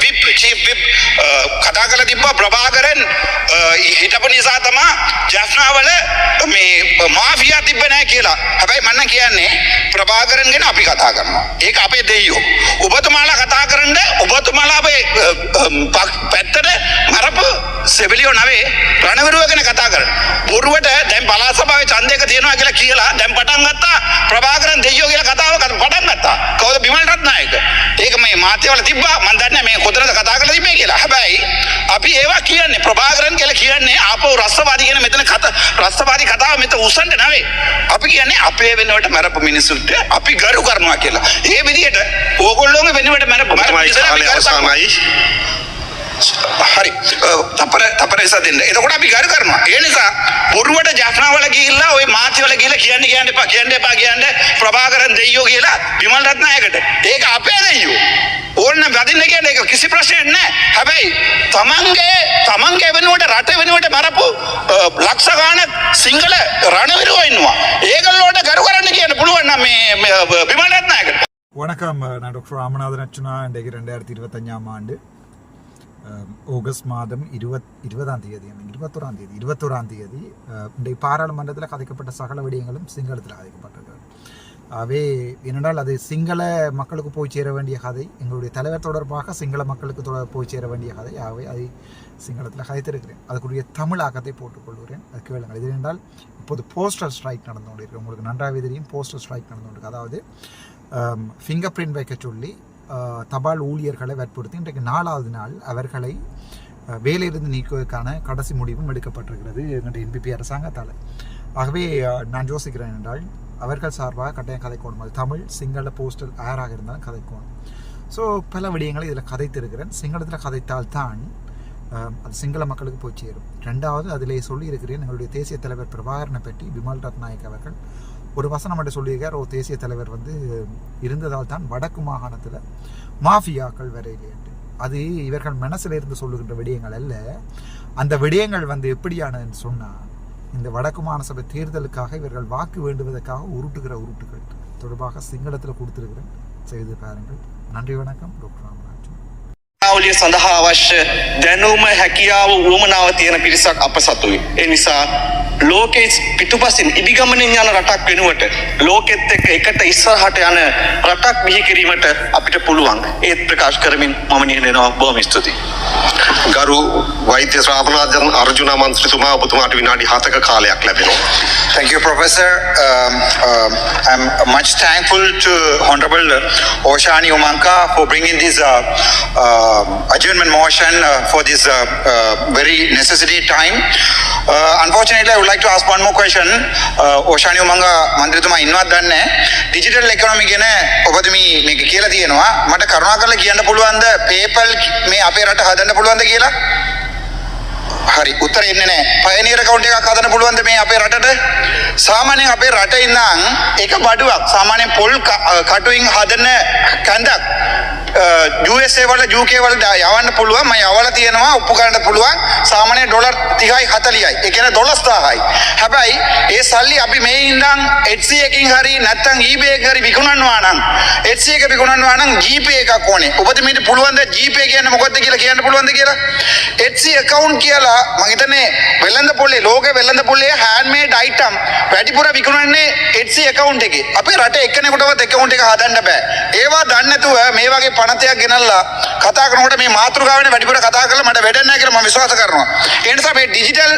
Whip chief whip කතා කරලා තිබ්බා ප්‍රභාකරන් හිටපු නිසා තමයි ජෆ්නාවල මේ මාෆියා තිබ්බ නැහැ කියලා. හැබැයි මම කියන්නේ ප්‍රභාකරන් ගැන අපි කතා කරනවා. ඒක අපේ දෙයියෝ. ඔබතුමාලා කතා කරන්න ඔබතුමාලා අපේ පැත්තට මරපු සෙබලියෝ නවේ රණවිරුව ගැන කතා කරන්න. බොරුවට දැන් පළාත් සභාවේ ඡන්දයක තියනවා කියලා දැන් පටන් ගත්තා ප්‍රභාකරන් දෙයියෝ කියලා කතාව පටන් ගත්තා. කවුද බිමල් රත්නායක? ඒක මේ මාධ්‍යවල තිබ්බා. මම දන්නේ මේ කොතනද කතා කරලා තිබ්බේ කියලා. හැබැයි අපි ඒවා කියන්නේ ප්‍රභාකරන් කියලා කියන්නේ ආපහු රස්සවාදී කියන මෙතන රස්සවාදී කතාව මෙතන උස්සන්න නෙවෙයි. අපි කියන්නේ අපේ වෙනුවට මරපු මිනිසුන්ට අපි ගරු කරනවා කියලා. ඒ විදිහට ඕගොල්ලෝගේ වෙනුවට මරපු හරි තපරේසා දෙන්න. එතකොට අපි ගරු කරනවා. ඒ නිසා බොරුවට ජෆ්නාවල ගිහිල්ලා ওই මාත්‍යවල ගිහිල්ලා කියන්න එපා ප්‍රභාකරන් දෙයියෝ කියලා විමල් රත්නායකට. ඒක අපේ දෙයියෝ. ඕන්න වදින්න කියන්නේ ඒක කිසි ප්‍රශ්නයක් නැහැ. හැබැයි තමන්ගේ වෙනුවට රට වෙනුවට මරපු ලක්ෂ ගාණක් සිංහල රණවිරුවෝ ඉන්නවා. ඒගොල්ලෝට ගරු කරන්න කියන්න පුළුවන් නම් මේ විමල් රත්නායකට. வணக்கம், நான் டாக்டர் ராமநாதன் அர்ச்சுனா. இன்றைக்கு 2025ஆம் ஆண்டு ஆகஸ்ட் மாதம் 21ஆம் தேதி இன்றைக்கு பாராளுமன்றத்தில் கதைக்கப்பட்ட சகல விடயங்களும் சிங்களத்தில் கதைக்கப்பட்டது. ஆகவே ஏனென்றால் அது சிங்கள மக்களுக்கு போய் சேர வேண்டிய கதை, எங்களுடைய தலைவர் தொடர்பாக சிங்கள மக்களுக்கு போய் சேர வேண்டிய கதை. ஆகவே அதை சிங்களத்தில் கதைத்திருக்கிறேன். அதுக்குரிய தமிழாக்கத்தை போட்டுக்கொள்கிறேன். அது கேளுங்கள். இது என்றால் இப்போது போஸ்டல் ஸ்ட்ரைக் நடந்து கொண்டிருக்கு. உங்களுக்கு நன்றாகவே தெரியும், போஸ்டல் ஸ்ட்ரைக் நடந்து கொண்டிருக்கு. அதாவது ஃபிங்கர் பிரிண்ட் வைக்க சொல்லி தபால் ஊழியர்களை வற்புறுத்தி இன்றைக்கு 4வது நாள் அவர்களை வேலையிலிருந்து நீக்குவதற்கான கடைசி முடிவும் எடுக்கப்பட்டிருக்கிறது எங்களுடைய என்பிபி அரசாங்கத்தால். ஆகவே நான் யோசிக்கிறேன் என்றால் அவர்கள் சார்பாக கட்டாயம் கதைக்கணும். அது தமிழ் சிங்கள போஸ்டல் யாராக இருந்தாலும் கதைக்கணும். ஸோ பல விடயங்களை இதில் கதைத்திருக்கிறேன். சிங்களத்தில் கதைத்தால் தான் அது சிங்கள மக்களுக்கு போய் சேரும். 2வது அதிலே சொல்லியிருக்கிறேன், எங்களுடைய தேசிய தலைவர் பிரபாகரனை பற்றி விமல் ரத்நாயக் அவர்கள் ஒரு வசனம் மட்டும் சொல்லியிருக்கார். ஒரு தேசிய தலைவர் இருந்ததால் தான் வடக்கு மாகாணத்தில் மாஃபியாக்கள் வரையிலேட்டு. அது இவர்கள் மனசில் இருந்து சொல்லுகின்ற விடயங்கள் அல்ல. அந்த விடயங்கள் எப்படியானதுன்னு சொன்னால், இந்த வடக்கு மாகாண சபை தேர்தலுக்காக இவர்கள் வாக்கு வேண்டுவதற்காக உருட்டுகிற உருட்டுகள் தொடர்பாக சிங்களத்தில் கொடுத்திருக்கிறேன். செய்து பாருங்கள். நன்றி, வணக்கம். டாக்டர் ராமநாதன். ලිය සඳහා අවශ්‍ය දැනුම හැකියාව උවමනාව තියෙන පිරිසක් අප සතුයි. ඒ නිසා ලෝකෙ පිටුපසින් ඉදිගමනින් යන රටක් වෙනුවට ලෝකෙත් එක්ක එකට ඉස්සරහට යන රටක් බිහි කිරීමට අපිට පුළුවන්. ඒත් ප්‍රකාශ කරමින් මම නිහඬනවා. බොහොම ස්තුතියි. ගරු වෛද්‍ය ශ්‍රාවනාධන අර්ජුන මන්ත්‍රීතුමා, ඔබතුමාට විනාඩි 7ක කාලයක් ලැබෙනවා. Thank you, Professor. I'm much thankful to Honorable Oshani Umanka for bringing this adjournment motion for this very necessary time. Unfortunately, I would like to ask one more question. Oshani Umanka මන්ත්‍රීතුමා ඉන්නවත් දන්නේ digital economy ගැන ඔබතුමී මේක කියලා තියෙනවා. මට කරුණාකරලා කියන්න පුළුවන්ද PayPal මේ අපේ රට හදන්න පුළුවන්ද කියලා? හරි, උත්තර එන්නේ නැහැ. පයනියර් account එකක් හදන්න පුළුවන්ද මේ අපේ රටට? සාමාන්‍යයෙන් අපේ රටේ ඉඳන් එක බඩුවක් සාමාන්‍යයෙන් පොල් කටුයින් හදන කන්දක් USA වල UK වල යවන්න පුළුවන්. මම යවලා තියෙනවා, ඔප්පු කරන්න පුළුවන්. සාමාන්‍ය ඩොලර් 30යි 40යි. ඒ කියන්නේ 12000යි. හැබැයි ඒ සල්ලි අපි මේ ඉඳන් Etsy එකකින් හරි නැත්නම් eBay එකකින් හරි විකුණනවා නම් Etsy එක විකුණනවා නම් GPay එකක් ඕනේ. ඔබතුමීට පුළුවන්ද GPay කියන්නේ මොකක්ද කියලා කියන්න පුළුවන්ද කියලා? Etsy account කියලා මම හිතන්නේ වෙළඳ පොලේ ලෝකේ වෙළඳ පොලේ handmade item වැඩිපුර විකුණන්නේ Etsy account එකේ. අපේ රටේ එක්කෙනෙකුටවත් account එක හදන්න බෑ. ඒවා දන්නේ නැතුව මේ වගේ පනතයක් ගෙනල්ලා කතා කරනකොට මේ මාතෘකාවනේ වැඩිපුර කතා කරලා මට වැඩක් නැහැ කියලා මම විශ්වාස කරනවා. ඒ නිසා මේ ඩිජිටல்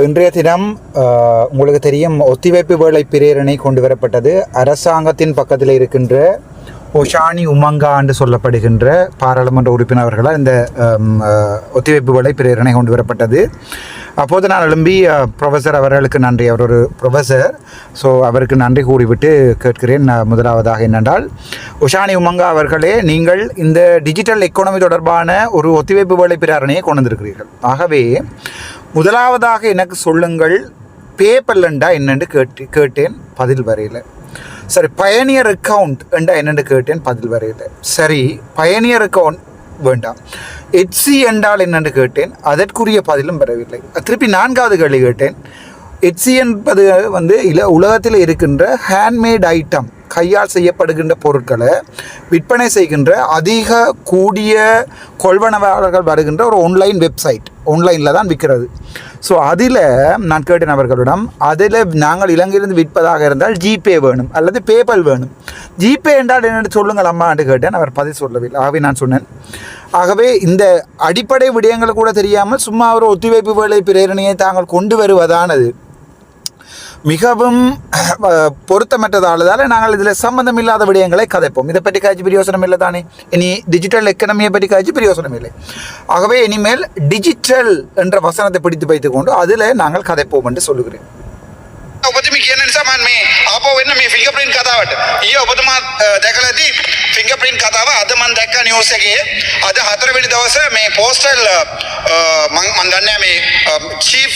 இன்றைய தினம் உங்களுக்கு தெரியும், ஒத்திவைப்பு வேலை பிரேரணை கொண்டு வரப்பட்டது. அரசாங்கத்தின் பக்கத்தில் இருக்கின்ற ஒஷானி உமங்கா என்று சொல்லப்படுகின்ற பாராளுமன்ற உறுப்பினர்களால் இந்த ஒத்திவைப்பு வேலை பிரேரணை கொண்டு வரப்பட்டது. அப்போது நான் எழும்பி ப்ரொஃபஸர் அவர்களுக்கு நன்றி, அவர் ஒரு ப்ரொஃபஸர், ஸோ அவருக்கு நன்றி கூறிவிட்டு கேட்கிறேன். முதலாவதாக என்னென்றால், ஒஷானி உமங்கா அவர்களே, நீங்கள் இந்த டிஜிட்டல் எக்கானமி தொடர்பான ஒரு ஒத்திவைப்பு வேலை பிரேரணையை கொண்டு வந்திருக்கிறீர்கள். ஆகவே முதலாவதாக எனக்கு சொல்லுங்கள், பேப்பல் என்றா என்னென்று கேட்டேன், பதில் வரையில். சரி, பயனியர் அக்கவுண்ட் என்றா என்னென்று கேட்டேன், பதில் வரையில். சரி, பயனியர் அக்கவுண்ட் வேண்டாம், எட்சி என்றால் என்னென்று கேட்டேன், அதற்குரிய பதிலும் வரவில்லை. திருப்பி 4வது கேள்வி கேட்டேன். எட்சி என்பது உலகத்தில் இருக்கின்ற ஹேண்ட்மேட் ஐட்டம், கையால் செய்யப்படுகின்ற பொருட்களை விற்பனை செய்கின்ற அதிக கூடிய கொள்வனவாளர்கள் வருகின்ற ஒரு ஆன்லைன் வெப்சைட், ஆன்லைனில் தான் விற்கிறது. ஸோ அதில் நான் கேட்டேன் அவர்களிடம், அதில் நாங்கள் இலங்கையிலிருந்து விற்பதாக இருந்தால் ஜிபே வேணும் அல்லது பேபால் வேணும். ஜிபே என்றால் என்னென்னு சொல்லுங்கள் அம்மா என்று கேட்டேன். அவர் பதில் சொல்லவில்லை. ஆகவே நான் சொன்னேன், ஆகவே இந்த அடிப்படை விடயங்கள் கூட தெரியாமல் சும்மா ஒரு ஒத்திவைப்பு வேலை பிரேரணையை தாங்கள் கொண்டு வருவதானது மிகவும் பொருத்தமற்றதானதால் நாங்கள் இதில் சம்பந்தம் இல்லாத விடயங்களை கதைப்போம். இதை பற்றி காய்ச்சி பிரயோசனம் இல்லை தானே. இனி டிஜிட்டல் எக்கனமியை பற்றி காய்ச்சி பிரயோசனம் இல்லை. ஆகவே இனிமேல் டிஜிட்டல் என்ற வசனத்தை பிடித்து வைத்துக்கொண்டு அதில் நாங்கள் கதைப்போம் என்று சொல்லுகிறேன். ඔබතුමී කියන නිසා මම මේ ආපහු වෙන්න මේ ෆින්ගර්ප්‍රින්ට් කතාවට. ඊයේ ඔබතුමා දැකලා ඇති ෆින්ගර්ප්‍රින්ට් කතාව. අද මම දැක්ක නිවුස් එකේ අද 4 වෙනි දවසේ මේ පෝස්ටල් මම දන්නේ මේ චීෆ්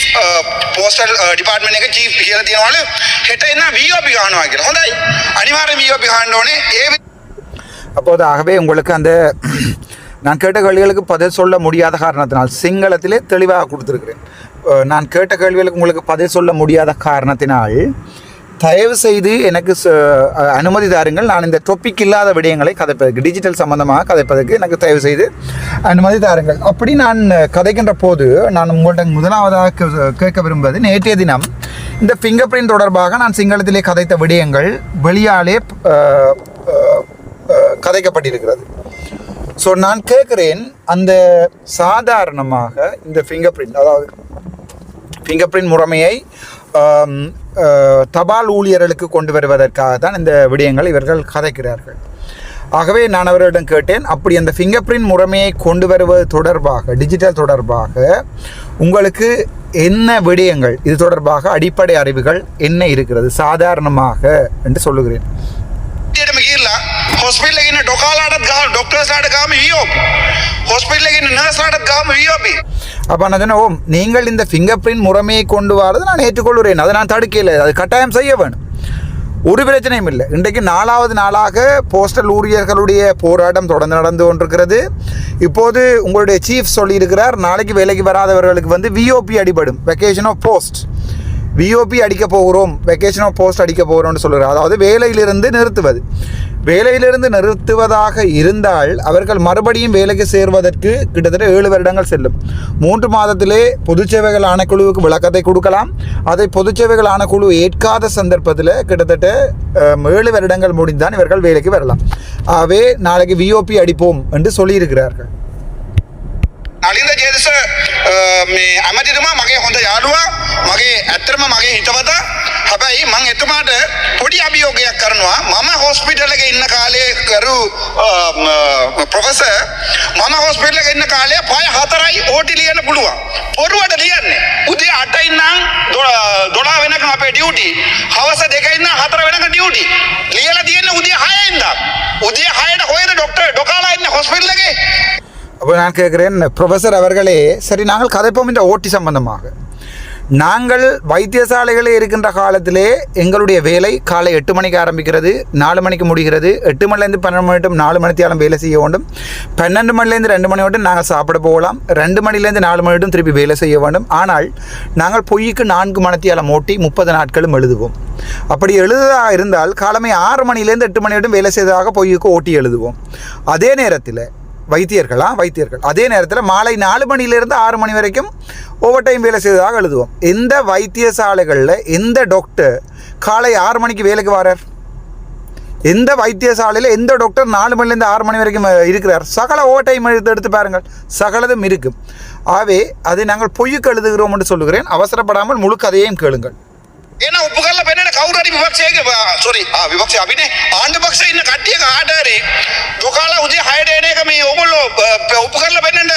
පෝස්ටල් ඩිපාර්ට්මන්ට් එකේ චීෆ් කියලා තියනවලු හෙට එන VOP ගන්නවා කියලා. හොඳයි. අනිවාර්යෙන් VOP ගන්න ඕනේ. அப்போது ஆகவே உங்களுக்கு அந்த நான் கேட்ட கேள்விகளுக்கு பதில் சொல்ல முடியாத காரணத்தினால் சிங்களத்திலே தெளிவாக கொடுத்துருக்கிறேன். நான் கேட்ட கேள்விகளுக்கு உங்களுக்கு பதில் சொல்ல முடியாத காரணத்தினால் தயவு செய்து எனக்கு அனுமதி தாருங்கள். நான் இந்த டொப்பிக் இல்லாத விடயங்களை கதைப்பதற்கு, டிஜிட்டல் சம்பந்தமாக கதைப்பதற்கு எனக்கு தயவு செய்து அனுமதி தாருங்கள். அப்படி நான் கதைக்கின்ற போது நான் உங்கள்கிட்ட முதலாவதாக கேட்க விரும்புவது, நேற்றைய தினம் இந்த ஃபிங்கர் பிரிண்ட் தொடர்பாக நான் சிங்களத்திலே கதைத்த விடயங்கள் வெளியாலே கதைக்கப்பட்டிருக்கிறது. ஸோ நான் கேட்குறேன், அந்த சாதாரணமாக இந்த ஃபிங்கர் பிரிண்ட், அதாவது ஃபிங்கர் பிரிண்ட் முறைமையை தபால் ஊழியர்களுக்கு கொண்டு வருவதற்காக தான் இந்த விடயங்கள் இவர்கள் கதைக்கிறார்கள். ஆகவே நான் அவர்களிடம் கேட்டேன், அப்படி அந்த ஃபிங்கர் பிரிண்ட் முறைமையை கொண்டு வருவது தொடர்பாக, டிஜிட்டல் தொடர்பாக உங்களுக்கு என்ன விடயங்கள், இது தொடர்பாக அடிப்படை அறிவுகள் என்ன இருக்கிறது சாதாரணமாக என்று சொல்லுகிறேன். හොස්පිටල් එකේ ඉන්න ඩොකාලාටත් ගාම ඩොක්ටර්ස්ලාට ගාම VOP. හොස්පිටල් එකේ ඉන්න නර්ස්ලාටත් ගාම VOP. அப்போ நான் சொன்னேன், ஓம் நீங்கள் இந்த ஃபிங்கர் பிரிண்ட் முறைமையை கொண்டு வரது நான் ஏற்றுக்கொள்கிறேன், அதை நான் தடுக்கலை, அது கட்டாயம் செய்ய வேணும், ஒரு பிரச்சனையும் இல்லை. இன்றைக்கு 4வது நாளாக போஸ்டல் ஊழியர்களுடைய போராட்டம் தொடர்ந்து நடந்து கொண்டிருக்கிறது. இப்போது உங்களுடைய சீஃப் சொல்லியிருக்கிறார், நாளைக்கு வேலைக்கு வராதவர்களுக்கு வந்து VOP அடிபடும், வெக்கேஷன் ஆஃப் போஸ்ட், VOP அடிக்க போகிறோம், வெக்கேஷன் ஆஃப் போஸ்ட் அடிக்க போகிறோம்னு சொல்கிறார். அதாவது வேலையிலிருந்து நிறுத்துவது. வேலையிலிருந்து நிறுத்துவதாக இருந்தால் அவர்கள் மறுபடியும் வேலைக்கு சேர்வதற்கு கிட்டத்தட்ட 7 வருடங்கள் செல்லும். 3 மாதத்திலே பொதுச்சேவைகள் ஆணைக்குழுவுக்கு விளக்கத்தை கொடுக்கலாம். அதை பொதுச்சேவைகள் ஆணைக்குழு ஏற்காத சந்தர்ப்பத்தில் கிட்டத்தட்ட 7 வருடங்கள் முடிந்தான் இவர்கள் வேலைக்கு வரலாம். ஆகவே நாளைக்கு VOP அடிப்போம் என்று சொல்லியிருக்கிறார்கள். නලින්ද ජේදස මේ අමතිතුමා මගේ හොඳ යාළුවා, මගේ ඇත්තටම මගේ හිතවතා. හැබැයි මම එතුමාට පොඩි අභියෝගයක් කරනවා. මම හොස්පිටල් එකේ ඉන්න කාලේ කරු ප්‍රොෆෙසර්, මම හොස්පිටල් එකේ ඉන්න කාලේ පය 4යි OT ලියන්න පුළුවන්. පොරුවට ලියන්නේ. උදේ 8යි නම් 12 වෙනකම් අපේ ඩියුටි. හවස 2යි නම් 4 වෙනකම් ඩියුටි. ලියලා තියෙන්නේ උදේ 6යි ඉඳන්. උදේ 6ට කොහෙද ඩොක්ටර් ඩොකාලා ඉන්නේ ஹாஸ்பிடல் එකේ? அப்போ நான் கேட்குறேன், ப்ரொஃபஸர் அவர்களே, சரி நாங்கள் கதைப்போம் இந்த ஓட்டி சம்பந்தமாக. நாங்கள் வைத்தியசாலைகளே இருக்கின்ற காலத்திலே எங்களுடைய வேலை காலை 8 மணிக்கு ஆரம்பிக்கிறது, 4 மணிக்கு முடிகிறது. 8 மணிலேருந்து 12 மணி மட்டும் 4 மணித்தியாலம் வேலை செய்ய வேண்டும். 12 மணிலேருந்து 2 மணி மட்டும் நாங்கள் சாப்பிட போகலாம். 2 மணிலேருந்து 4 மணி மட்டும் திருப்பி வேலை செய்ய வேண்டும். ஆனால் நாங்கள் பொய்க்கு 4 மணித்தியாலம் ஓட்டி 30 நாட்களும் எழுதுவோம். அப்படி எழுதுதாக இருந்தால் காலமே 6 மணிலேருந்து 8 மணி மட்டும் வேலை செய்ததாக பொய்க்கு ஓட்டி எழுதுவோம். அதே நேரத்தில் வைத்தியர்கள் அதே நேரத்தில் மாலை 4 மணியிலிருந்து 6 மணி வரைக்கும் ஓவர் டைம் வேலை செய்ததாக எழுதுவோம். எந்த வைத்தியசாலைகளில் எந்த டாக்டர் காலை 6 மணிக்கு வேலைக்கு வரார்? எந்த வைத்தியசாலையில் எந்த டாக்டர் 4 மணிலேருந்து 6 மணி வரைக்கும் இருக்கிறார்? சகல ஓவர் டைம் எடுத்து பாருங்கள், சகலதும் இருக்கும். ஆகவே அதை நாங்கள் பொய்யுக்கு எழுதுகிறோம் என்று சொல்லுகிறேன். அவசரப்படாமல் முழு கதையையும் கேளுங்கள். එන ඔප්පු කරලා පෙන්නන කවුරු හරි විපක්ෂයේ විපක්ෂය අපි නේ ආණ්ඩු පක්ෂයේ ඉන්න කට්ටිය කාට හරි දුකාලා උදේ 6ට එන එක මේ ඕගොල්ලෝ ඔප්පු කරලා පෙන්නන්න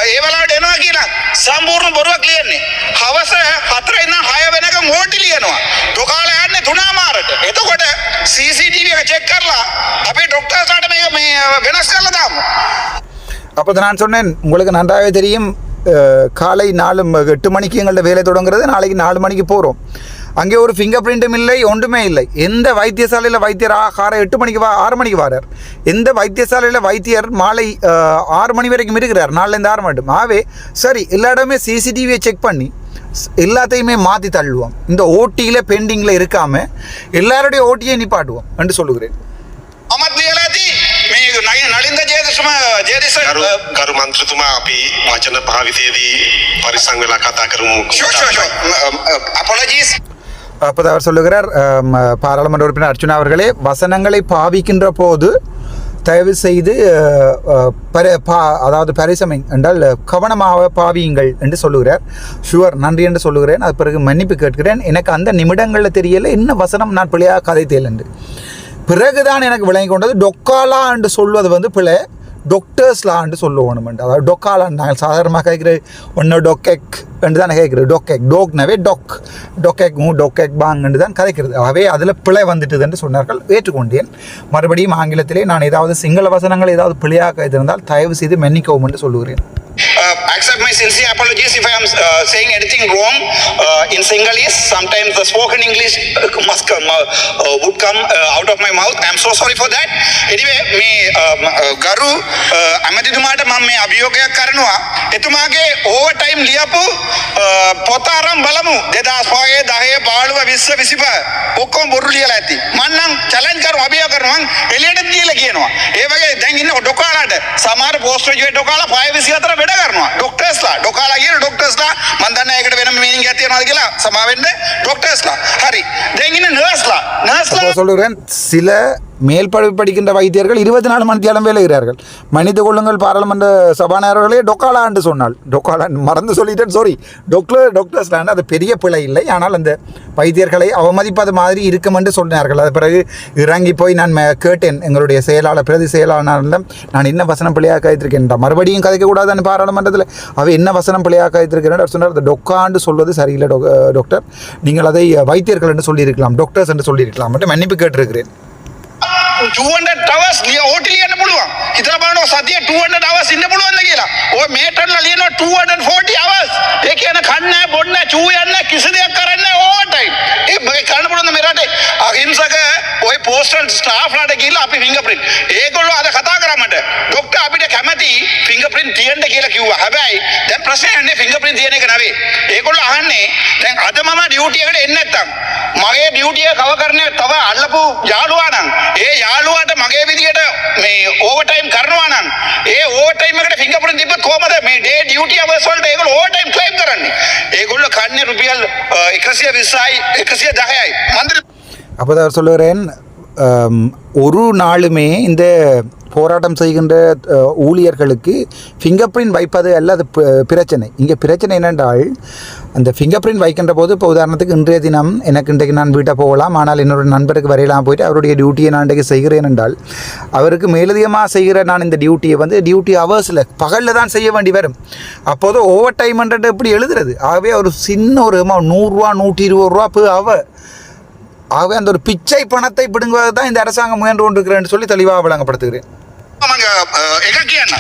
ඒ වෙලාවට එනවා කියලා සම්පූර්ණ බොරුවක් ලියන්නේ. හවස 4 ඉඳන් 6 වෙනකම් ඕටි ලියනවා. දුකාලා යන්නේ 3 මාරට. එතකොට CCTV එක චෙක් කරලා අපේ ඩොක්ටර්ස්ලාට මේ වෙනස් කරලා දාමු. அப்போ நான் சொன்னேன், உங்களுக்கு நன்றாகவே தெரியும், காலை 8 மணிக்கு எங்கள்கிட்ட வேலை தொடங்குறது, நாளைக்கு 4 மணிக்கு போகிறோம். அங்கே ஒரு ஃபிங்கர் பிரிண்ட்டும் இல்லை, ஒன்றுமே இல்லை. எந்த வைத்தியசாலையில் வைத்தியர் காலை 8 மணிக்கு 6 மணிக்கு வரார்? எந்த வைத்தியசாலையில் வைத்தியர் மாலை 6 மணி வரைக்கும் இருக்கிறார்? 4லேருந்து 6 மட்டும். ஆகவே சரி, எல்லா இடமே CCTVயை செக் பண்ணி எல்லாத்தையுமே மாற்றி தள்ளுவோம். இந்த ஓட்டியில் பெண்டிங்கில் இருக்காமல் எல்லாருடைய ஓட்டியை நிப்பாட்டுவோம் என்று சொல்லுகிறேன். නලින්ද ජේතිස ගරු මන්ත්‍රතුමා අපි වචන භාවිතයේදී පරිස්සම් වෙලා කතා කරමු. apologies. அப்போது அவர் சொல்லுகிறார், பாராளுமன்ற உறுப்பினர் அர்ச்சுனா அவர்களே, வசனங்களை பாவிக்கின்ற போது தயவு செய்து அதாவது பரிசமிங் என்றால் கவனமாக பாவியுங்கள் என்று சொல்லுகிறார். ஷுவர், நன்றி என்று சொல்லுகிறேன். அது பிறகு மன்னிப்பு கேட்கிறேன். எனக்கு அந்த நிமிடங்களில் தெரியலை என்ன வசனம் நான் பிள்ளையாக கதைத்தேன் என்று. பிறகுதான் எனக்கு விளங்கி கொண்டது டொக்காலா என்று சொல்வது பிள்ளை, டாக்டர்ஸ்லா என்று சொல்லுவோம். அதாவது டொக்காலான்னு நாங்கள் சாதாரணமாக கேட்குற ஒன்று டொக்கெக் என்று தான் கேட்குறது. டொக்கெக் டோக்னவே டொக்கெக் பாங் என்று தான் கதைக்கிறது. ஆகவே அதில் பிழை வந்துட்டுது என்று சொன்னார்கள். ஏற்றுக்கொண்டேன். மறுபடியும் ஆங்கிலத்திலே நான் ஏதாவது சிங்கள வசனங்கள் ஏதாவது பிழையாக கைத்திருந்தால் தயவு செய்து மன்னிக்கவும் என்று சொல்லுகிறேன். Accept my sincere apologies if I am saying anything wrong in Sinhalese. Sometimes the spoken English would come out of my mouth. I am so sorry for that. Anyway, me garu amadithumata mම මේ අභියෝගයක් කරනවා. එතුමාගේ over time ලියපු පොත අරන් බලමු. 2005 10 12 20 25 ඔක්කොම බොරු ලියලා ඇති. මම නම් චැලෙන්ජ් කරනවා, අභියෝග කරනවා. මං එළියට කියලා කියනවා. ඒ වගේ දැන් ඉන්න ඩොකාලාට සමහර පෝස්ට් ග්‍රැජුවේට් ඩොකාලා 5 24 වැඩ කරනවා. ඩොක්ටර්ස්ලා ඩොකාලා කියන ඩොක්ටර්ස්ලා මම දන්නේ ඒකට වෙනම මීනින්ග් එකක් තියනවාද කියලා. සමා වෙන්න ඩොක්ටර්ස්ලා. හරි. දැන් ඉන්න නර්ස්ලා சொல்லுகிறேன், சில மேல் படிப்பு படிக்கின்ற வைத்தியர்கள் 24 மணி நேரம் வேலை செய்கிறார்கள். மனித கொள்ளுங்கள் பாராளுமன்ற சபாநாயகர்களே டொக்காலா என்று சொன்னால், டொக்காலா மறந்து சொல்லிட்டேன், சாரி, டாக்டர்ஸ்லான்னு அது பெரிய பிழை இல்லை. ஆனால் அந்த வைத்தியர்களை அவமதிப்பது மாதிரி இருக்கும் என்று சொன்னார்கள். அது பிறகு இறங்கி போய் நான் கேட்டேன் எங்களுடைய செயலாளர், பிரதி செயலாளரிடம், நான் என்ன வசனம் பிழையாக கைத்திருக்கேன், மறுபடியும் கதைக்கக்கூடாது பாராளுமன்றத்தில், அவ என்ன வசனம் பிழையாக கைத்திருக்கிறேன் சொன்னார். அந்த டொக்காண்டு சொல்வது சரியில்லை டாக்டர், நீங்கள் அதை வைத்தியர்கள் என்று சொல்லியிருக்கலாம், டாக்டர்ஸ் என்று சொல்லியிருக்கலாம் என்று மன்னிப்பு கேட்டிருக்கிறேன். 200 hours OT ලියන්න පුළුවන්. හිතලා බලනවා සතියේ 200 hours ඉන්න පුළුවන්ද කියලා. ඔය මේටර්ලා ලියනවා 240 hours. ඒ කියන කන්නේ බොන්නේ චූ යන්නේ කිසි දෙයක් කරන්නේ ඕවර් ටයිම්. ඒ මගේ කරන්න පුළුවන්ද මේ රටේ? අහිංසක ඔය පෝස්ටල් ස්ටාෆ්ලාට ගිහිල්ලා අපි ෆින්ගර්ප්‍රින්ට්. ඒගොල්ලෝ අද කතා කරා මට. ડોක්ටර් අපිට කැමති ෆින්ගර්ප්‍රින්ට් තියන්න කියලා කිව්වා. හැබැයි දැන් ප්‍රශ්නේ යන්නේ ෆින්ගර්ප්‍රින්ට් තියන එක නෙවෙයි. ඒගොල්ලෝ අහන්නේ දැන් අද මම ඩියුටි එකට එන්නේ නැත්තම් මගේ ඩියුටි එක කවර් කරන්නේ තව අල්ලපු යාළුවා නම් ඒ යාළුවාට මගේ විදියට මේ ඕවර් ටයිම් කරනවා නම් ඒ ඕවර් ටයිම් එකට ෆින්ගර්ප්‍රින්ට් තිබ්බත් කොහමද මේ ඩේ ඩියුටි අවර්ස් වලට ඒගොල්ලෝ ඕවර් ටයිම් ක්ලේම් කරන්නේ? ඒගොල්ලෝ කන්නේ රුපියල් 120යි 110යි. මන්දිර அப்போ தான் சொல்லுகிறேன், ஒரு நாளுமே இந்த போராட்டம் செய்கின்ற ஊழியர்களுக்கு ஃபிங்கர் பிரிண்ட் வைப்பது அல்ல அது பிரச்சனை. இங்கே பிரச்சனை என்னென்றால், அந்த ஃபிங்கர் பிரிண்ட் வைக்கின்ற போது, இப்போ உதாரணத்துக்கு இன்றைய தினம் எனக்கு இன்றைக்கு நான் வீட்டை போகலாம், ஆனால் என்னோட நண்பருக்கு வரையலாம் போயிட்டு அவருடைய டியூட்டியை நான் இன்றைக்கு செய்கிறேன் என்றால், அவருக்கு மேலதிகமாக செய்கிற நான் இந்த டியூட்டியை டியூட்டி ஹவர்ஸில் பகலில் தான் செய்ய வேண்டி வரும். அப்போது ஓவர் டைம்ன்றது எப்படி எழுதுறது? ஆகவே ஒரு சின்ன ஒரு 100 ரூபா 120 ரூபா per hour. ஆகவே அந்த ஒரு பிச்சை பணத்தை பிடுங்குவது தான் இந்த அரசாங்கம் முயன்று கொண்டிருக்கிறேன் சொல்லி தெளிவாக விளங்கப்படுத்துகிறேன். එක කියන්න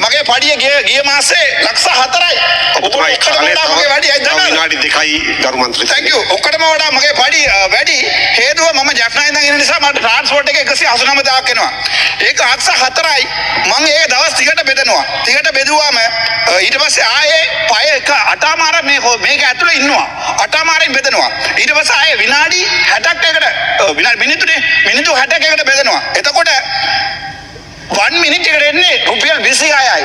මගේ පඩිය ගිය මාසේ ලක්ෂ 4යි. ඔබතුමායි කාලේ මගේ වැඩි අයිදන්න විනාඩි 2යි ගරු මන්ත්‍රී. thank you. ඔක්කොටම වඩා මගේ පඩි වැඩි හේතුව මම ජැෆ්නා ඉඳන් ඉන්න නිසා මට ට්‍රාන්ස්පෝර්ට් එක 189,000ක් එනවා. ඒක 4යි. මම ඒ දවස් 30ට බෙදනවා. 30ට බෙදුවාම ඊට පස්සේ ආයේ පය එක අටමාර මේක ඇතුලේ ඉන්නවා. අටමාරෙන් බෙදනවා. ඊට පස්සේ ආයේ විනාඩි 60ක් එකට මිනිත්තු 60ක් එකට බෙදනවා. එතකොට 1 minute එකට එන්නේ රුපියල් 26යි.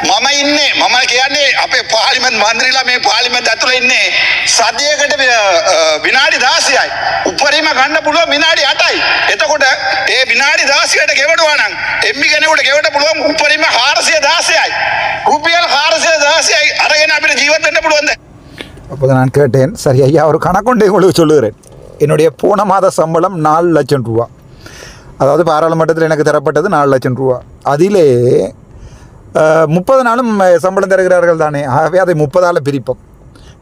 මම ඉන්නේ මම කියන්නේ අපේ පාර්ලිමේන්තු මන්ත්‍රීලා මේ පාර්ලිමේන්තු ඇතුලේ ඉන්නේ සතියකට විනාඩි 16යි. උපරිම ගන්න පුළුවන් විනාඩි 8යි. එතකොට ඒ විනාඩි 16ට ගෙවනවා නම් එම්බි කෙනෙකුට ගෙවන්න පුළුවන් උපරිම 416යි. රුපියல் 416යි අරගෙන අපිට ජීවත් වෙන්න පුළුවන්ද? அப்போது நான் கேட்டேன், சரி ஐயா, ஒரு கணக்கொண்டே உங்களுக்கு சொல்லுகிறேன். என்னுடைய போன மாத சம்பளம் 4 லட்சம் ரூபா. அதாவது பாராளுமன்றத்தில் எனக்கு தரப்பட்டது 4 லட்சம் ரூபா. அதிலே 30 நாளும் சம்பளம் தருகிறார்கள் தானே. ஆகவே அதை 30ஆல் பிரிப்போம்.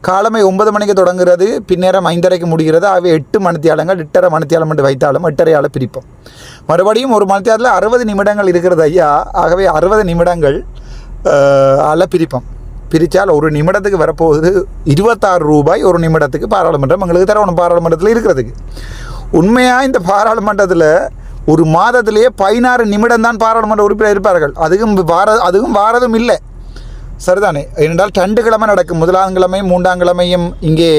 காலமே 9 மணிக்கு தொடங்குகிறது, பின்னேரம் 5:30க்கு முடிகிறது. ஆகவே 8 மணித்தியாலங்கள் 8:30 மணித்தியாலம் என்று வைத்தாலும் 8:30ஆல் பிரிப்போம். மறுபடியும் ஒரு மணித்தியாலத்தில் 60 நிமிடங்கள் இருக்கிறது ஐயா. ஆகவே 60 நிமிடங்கள் ஆல பிரிப்போம். பிரித்தால் ஒரு நிமிடத்துக்கு வரப்போகுது 26 ரூபாய் ஒரு நிமிடத்துக்கு பாராளுமன்றம் எங்களுக்கு தரணும். பாராளுமன்றத்தில் இருக்கிறதுக்கு உண்மையாக இந்த பாராளுமன்றத்தில் ஒரு மாதத்திலேயே 16 நிமிடம் தான் பாராளுமன்ற உறுப்பினர் இருப்பார்கள். அதுவும் வாரதும் இல்லை. சரிதானே? ஏனென்றால் 2 கிழமை நடக்கும், 1ஆம் கிழமையும் 3ஆம் கிழமையும் இங்கே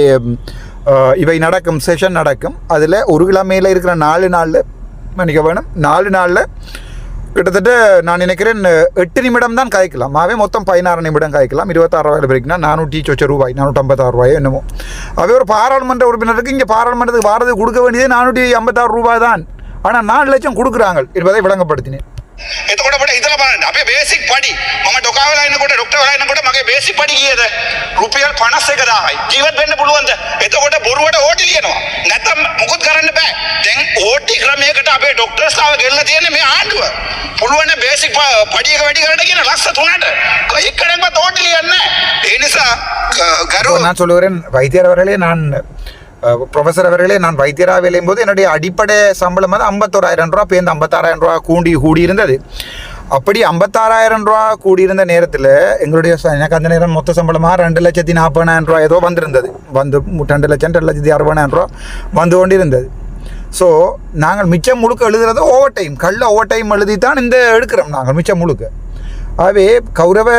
இவை நடக்கும், செஷன் நடக்கும். அதில் ஒரு கிழமையில் இருக்கிற 4 நாளில் மன்னிக்க வேணும், 4 நாளில் கிட்டத்தட்ட நான் நினைக்கிறேன் 8 நிமிடம் தான் காய்க்கலாம். ஆகவே மொத்தம் 16 நிமிடம் காய்க்கலாம். 26 ரூபாயில் பிரிக்கினா 400 ரூபாய், 456 ரூபாயோ என்னமோ. அவை ஒரு பாராளுமன்ற உறுப்பினருக்கு இங்கே பாராளுமன்றத்துக்கு வாரது கொடுக்க வேண்டியது 456 ரூபாய் தான். ஆனால் 4 லட்சம் கொடுக்குறாங்க என்பதை விளங்கப்படுத்தினேன். එතකොට අපිට හිතලා බලන්න අපේ බේසික් පඩි මම ඩොකා වෙලා ඉන්නකොට ડોක්ටර් වෙලා ඉන්නකොට මගේ බේසික් පඩි කීයද රුපියල් 51000යි ජීවත් වෙන්න පුළුවන්ද එතකොට බොරුවට ඕටි ලියනවා නැත්නම් මොකුත් කරන්න බෑ දැන් ඕටි ක්‍රමයකට අපේ ડોක්ටර්ස්ලාව ගෙල්ලා තියෙන්නේ මේ ආණ්ඩුව පුළුවන් බේසික් පඩි එක වැඩි කරන්න කියන ලක්ෂ 3ට එක්කෙනෙක්වත් ඕටි ලියන්නේ නැහැ ඒ නිසා ගරු நான் சொல்லுகிறேன் வைத்தியர் அவர்களே, நான் ப்ரொஃபஸர் அவர்களே, நான் வைத்தியராக வேலையும் போது என்னுடைய அடிப்படை சம்பளம் வந்து 51,000 ரூபா, பேருந்து 56,000 ரூபா கூடியிருந்தது. அப்படி 56,000 ரூபா கூடியிருந்த நேரத்தில் எங்களுடைய எனக்கு அந்த நேரம் மொத்த சம்பளமாக 2,40,000 ரூபா ஏதோ வந்திருந்தது. 2,60,000 ரூபா வந்து கொண்டிருந்தது. ஸோ நாங்கள் மிச்சம் முழுக்க எழுதுறது ஓவர் டைம், ஓவர் டைம் எழுதி தான் இந்த எடுக்கிறோம் நாங்கள் மிச்சம் முழுக்க. ஆகவே கௌரவ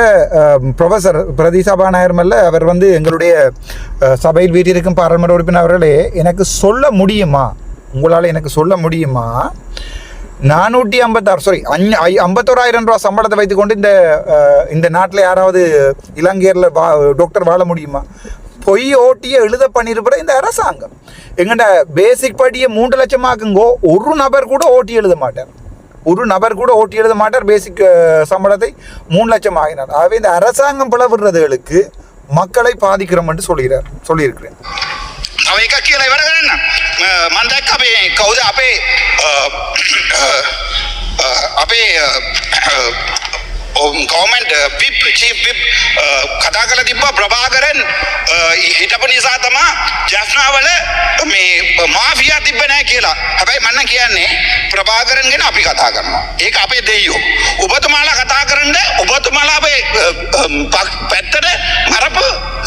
ப்ரொஃபஸர் பிரதிசபாநாயகர்மல்ல அவர் வந்து எங்களுடைய சபையில் வீட்டிற்கும் பாராளுமன்ற உறுப்பினர் அவர்களே, எனக்கு சொல்ல முடியுமா, உங்களால் எனக்கு சொல்ல முடியுமா 51,000 ரூபா சம்பளத்தை வைத்துக்கொண்டு இந்த நாட்டில் யாராவது இலங்கையரில் டாக்டர் வாழ முடியுமா? பொய் ஓட்டியை எழுத பண்ணியிருக்கிற இந்த அரசாங்கம் எங்கள்ட பேசிக் படியை 3 லட்சமாக்குங்கோ, ஒரு நபர் கூட ஓட்டி எழுத மாட்டார். பேசிக் சம்பளத்தை 3 லட்சம் ஆகினார். ஆகவே இந்த அரசாங்கம் பிளவுறதுகளுக்கு மக்களை பாதிக்கிறோம் என்று சொல்லியிருக்கிறேன். තව එකක් කියලා ඉවර කරන්න මම දැක්ක අපේ කවුද අපේ ගවර්න්මන්ට් විප් චීෆ් විප් කතා කරලා තිබ්බා ප්‍රභාකරන් හිටපු නිසා තමයි ජෆ්නාවල මේ මාෆියා තිබ්බ නැහැ කියලා. හැබැයි මම කියන්නේ ප්‍රභාකරන් ගැන අපි කතා කරනවා. ඒක අපේ දෙයියෝ. ඔබතුමාලා කතා කරන්න ඔබතුමාලා අපේ පැත්තට මරපු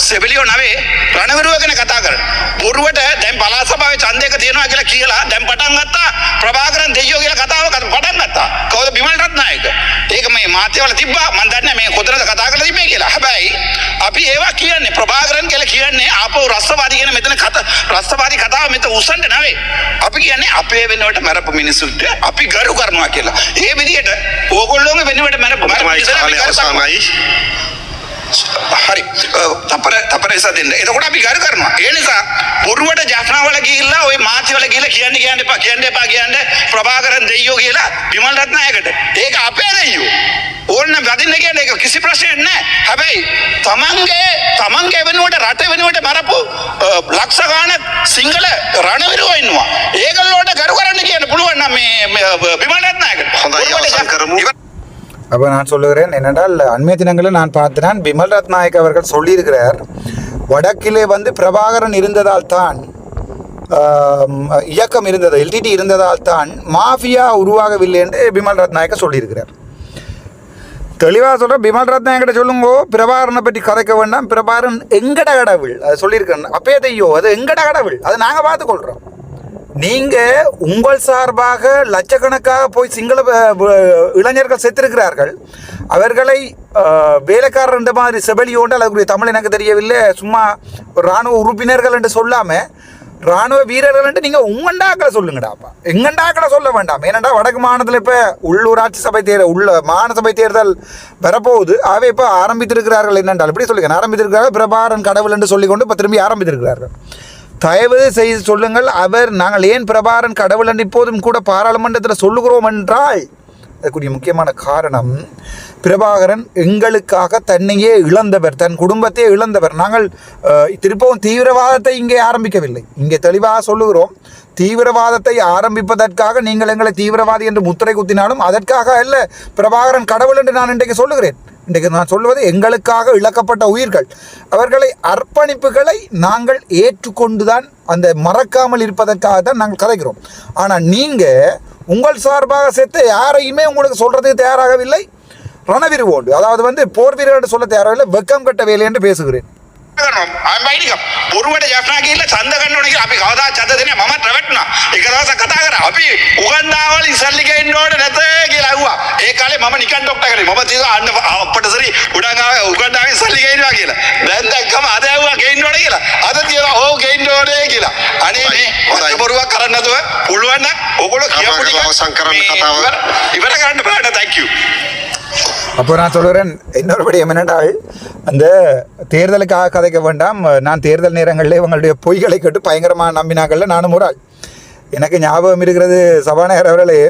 සෙබලියෝ නවේ රණවිරුව ගැන කතා කරන්න. බොරුවට දැන් පළාත් සභාවේ ඡන්දයක තියනවා කියලා දැන් පටන් ගත්තා ප්‍රභාකරන් දෙයියෝ කියලා කතාව පටන් ගත්තා. කවුද බිමල් රත්නායක. ඒක මේ මාධ්‍යවල තිබ්බා මම දන්නේ මේ කොතනද කතා කරලා තිබ්බේ කියලා. හැබැයි අපි ඒවා කියන්නේ ප්‍රභාකරන් කියලා කියන්නේ ආපහු රස්තවාදී කියන මෙතන රස්තවාදී කතාව මෙතන උසන්න නෙවෙයි. අපි කියන්නේ අපේ වෙනුවට මරපු මිනිස්සුන්ට අපි ගරු කරනවා කියලා. ඒ විදිහට ඕගොල්ලෝගේ වෙනුවට මරපු අවසානයි හරි තපර ඉස්සෙන් දෙන්න. එතකොට අපි ගරු කරනවා. ඒ නිසා බොරුවට ජෆ්නාවල ගිහිල්ලා ওই මාතිවල ගිහිල්ලා කියන්න එපා ප්‍රභාකරන් දෙයියෝ කියලා විමල් රත්නායකට. ඒක අපේ දෙයියෝ. ඕන්න වදින්න කියන්නේ ඒක කිසි ප්‍රශ්නයක් නැහැ. හැබැයි තමන්ගේ වෙනුවට රට වෙනුවට මරපු ලක්ෂ ගාණක් සිංහල රණවිරුවෝ ඉන්නවා. ඒගොල්ලෝට ගරු කරන්න කියන්න පුළුවන් නම් මේ විමල් රත්නායකට. හොඳයි අවසන් කරමු. அப்போ நான் சொல்லுகிறேன் என்னென்றால் அண்மைய தினங்களில் நான் பார்த்தேன் பிமல் ரத்நாயக் அவர்கள் சொல்லியிருக்கிறார், வடக்கிலே வந்து பிரபாகரன் இருந்ததால் தான் இயக்கம் இருந்தது, எல்டிடி இருந்ததால் தான் மாஃபியா உருவாகவில்லை என்று பிமல் ரத்நாயக்க சொல்லியிருக்கிறார். தெளிவாக சொல்கிறேன், பிமல் ரத்நாயக்கிட்ட சொல்லுங்கோ பிரபாகரனை பற்றி கதைக்க வேண்டாம், பிரபாகரன் எங்கட கடவுள் அது சொல்லியிருக்கேன். அப்பே தையோ அது எங்கட கடவுள், அதை நாங்கள் பார்த்துக்கொள்கிறோம். நீங்கள் உங்கள் சார்பாக லட்சக்கணக்காக போய் சிங்கள இளைஞர்கள் செத்திருக்கிறார்கள். அவர்களை வேலைக்காரர் என்ற மாதிரி செபலியோண்டு அதுக்குரிய தமிழ் எனக்கு தெரியவில்லை, சும்மா இராணுவ உறுப்பினர்கள் என்று சொல்லாமல் இராணுவ வீரர்கள் என்று நீங்கள் உங்கண்டாக்களை சொல்லுங்கடாப்பா, எங்கண்டாக்களை சொல்ல வேண்டாம். ஏனெண்டா வடக்கு மாநிலத்தில் இப்போ உள்ளூராட்சி சபை மாகாண சபை தேர்தல் வரப்போகுது. ஆகவே இப்போ ஆரம்பித்திருக்கிறார்கள் என்னென்றால் இப்படி சொல்லுங்கள், ஆரம்பித்திருக்கிறார்கள் பிரபாகரன் கடவுள் என்று சொல்லிக்கொண்டு இப்போ திரும்பி ஆரம்பித்திருக்கிறார்கள். தயவு செய்து சொல்லுங்கள், நாங்கள் ஏன் பிரபாகரன் கடவுள் என்று இப்போதும் கூட பாராளுமன்றத்தில் சொல்லுகிறோம் என்றால் அதுக்குரிய முக்கியமான காரணம், பிரபாகரன் எங்களுக்காக தன்னையே இழந்தவர், தன் குடும்பத்தையே இழந்தவர். நாங்கள் திருப்பவும் தீவிரவாதத்தை இங்கே ஆரம்பிக்கவில்லை, இங்கே தெளிவாக சொல்லுகிறோம். தீவிரவாதத்தை ஆரம்பிப்பதற்காக நீங்கள் எங்களை தீவிரவாதி என்று முத்திரை குத்தினாலும் அதற்காக அல்ல பிரபாகரன் கடவுள் என்று நான் இன்றைக்கு சொல்லுகிறேன். இன்றைக்கு நான் சொல்வது எங்களுக்காக இழக்கப்பட்ட உயிர்கள், அவர்களை அர்ப்பணிப்புகளை நாங்கள் ஏற்றுக்கொண்டுதான் அந்த மறக்காமல் இருப்பதற்காக தான் நாங்கள் கதைக்கிறோம். ஆனால் நீங்கள் உங்கள் சார்பாக செத்து யாரையுமே உங்களுக்கு சொல்கிறதுக்கு தயாராகவில்லை. ரணவிருவோண்டு அதாவது வந்து போர் வீரர்கள் சொல்ல தயாராகவில்லை, வெக்கம் கட்ட வேலை என்று பேசுகிறேன். බොරුවට ජෆ්නා ගිහිල්ලා ඡන්ද ගන්න ඕනේ කියලා අපි කවදා ඡන්ද දෙන්නේ මමත් රැවටුණා. එක දවසක් කතා කරා අපි උගන්ඩාවල ඉස්සල්ලි ගේන්න ඕනේ නැත කියලා අහුවා. ඒ කාලේ මම නිකන් ડોක්ටර් කෙනෙක්. මම තියලා අන්න අපට සරි උගන්ඩාවේ ඉස්සල්ලි ගේනවා කියලා. දැන් දැක්කම අද ඇහුවා ගේන්න ඕනේ කියලා. අද තියලා ඕ ගේන්න ඕනේ කියලා. අනේ මේ බොරුවක් කරන්නේ නැතුව පුළුවන් නම් ඔයගොල්ලෝ කියපු ටික අවසන් කරන්න කතාව. ඉවර කරන්න බෑ. thank you. அப்போ நான் சொல்கிறேன் இன்னொரு விடயம் என்னென்றால் அந்த தேர்தலுக்காக கதைக்க வேண்டாம். நான் தேர்தல் நேரங்களில் இவங்களுடைய பொய்களை கேட்டு பயங்கரமாக நம்பினாக்கள்ல நானும் ஒரு ஆள். எனக்கு ஞாபகம் இருக்கிறது சபாநாயகர் அவர்களே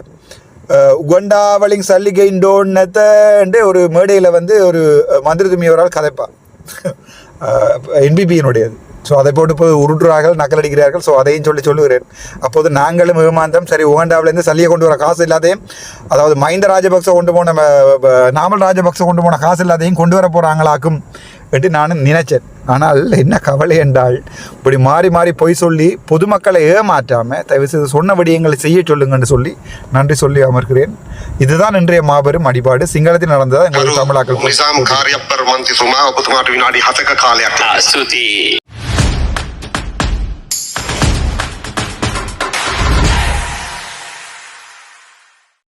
உகண்டாவளிங் சல்லிகைண்டோன்னத்தை ஒரு மேடையில் வந்து ஒரு மந்திரி துமியவரால் கதைப்பா என்பிபியினுடையது. ஸோ அதை போட்டு இப்போ உருட்டுறார்கள், நக்கல் அடிக்கிறார்கள். ஸோ அதையும் சொல்லுகிறேன். அப்போது நாங்களும் ஏமாந்தோம். சரி உகண்டாவிலேருந்து சல்லியை கொண்டு வர காசு இல்லாதையும், அதாவது மஹிந்த ராஜபக்ச கொண்டு போன நாமல் ராஜபக்ச கொண்டு போன காசு இல்லாதையும் கொண்டு வர போகிறாங்களாக்கும் என்று நானும் நினைச்சேன். ஆனால் என்ன கவலை என்றால் இப்படி மாறி மாறி பொய் சொல்லி பொதுமக்களை ஏமாற்றாமல் தயவுசெய்து சொன்ன விடயங்களை செய்ய சொல்லுங்கன்னு சொல்லி நன்றி சொல்லி அமர்கிறேன். இதுதான் இன்றைய மாபெரும் அடிபாடு. சிங்களத்தில் நடந்ததா எங்களுக்கு தமிழாக்கள் නිසාම් කාර්යප්පර මන්ත්‍රීතුමා ඔබතුමාට විනාඩි 7ක කාලයක් ස්තුතියි